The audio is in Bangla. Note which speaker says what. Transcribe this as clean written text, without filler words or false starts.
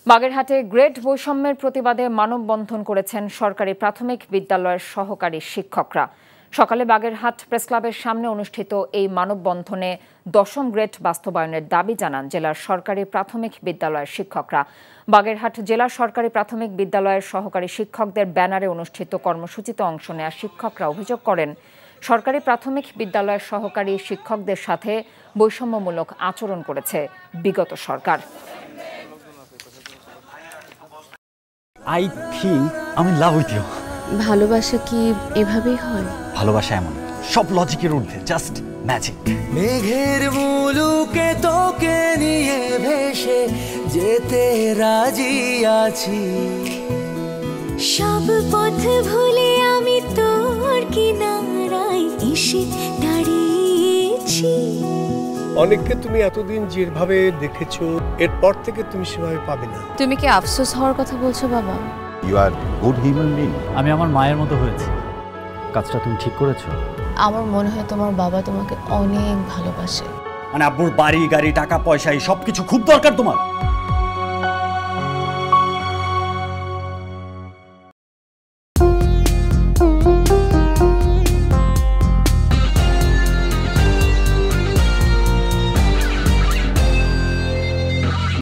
Speaker 1: বাগেরহাটে গ্রেড বৈষম্যের প্রতিবাদে মানববন্ধন করেছেন সরকারি প্রাথমিক বিদ্যালয়ের সহকারী শিক্ষকরা। সকালে বাগেরহাট প্রেসক্লাবের সামনে অনুষ্ঠিত এই মানববন্ধনে 10ম গ্রেড বাস্তবায়নের দাবি জানান জেলার সরকারি প্রাথমিক বিদ্যালয়ের শিক্ষকরা। বাগেরহাট জেলা সরকারি প্রাথমিক বিদ্যালয়ের সহকারী শিক্ষকদের ব্যানারে অনুষ্ঠিত কর্মসূচিতে অংশ নেওয়া শিক্ষকরা অভিযোগ করেন, সরকারি প্রাথমিক বিদ্যালয়ের সহকারী শিক্ষকদের সাথে বৈষম্যমূলক আচরণ করেছে বিগত সরকার।
Speaker 2: I think I'm in love with you.
Speaker 3: ভালোবাসা কি এভাবেই হয়?
Speaker 2: ভালোবাসা এমন সব লজিকের ঊর্ধ্বে, জাস্ট ম্যাজিক।
Speaker 4: মেঘের মুলুকে তোকে নিয়ে ভেসে যেতে রাজি আছি,
Speaker 5: সব পথ ভুলে আমি তোর কিনারায় এসে দাঁড়িয়েছি।
Speaker 6: অনেককে তুমি এতদিন যেভাবে দেখেছো, এরপর থেকে তুমি সেভাবে পাবে না।
Speaker 3: তুমি কি আফসোস হওয়ার কথা বলছো বাবা?
Speaker 7: You are good human being.
Speaker 2: আমি আমার মায়ের মতো হয়েছি। কাজটা তুমি ঠিক করেছো।
Speaker 3: আমার মনে হয় তোমার বাবা তোমাকে অনেক ভালোবাসে।
Speaker 2: মানে আব্বুর বাড়ি গাড়ি টাকা পয়সা এই সবকিছু খুব দরকার তোমার।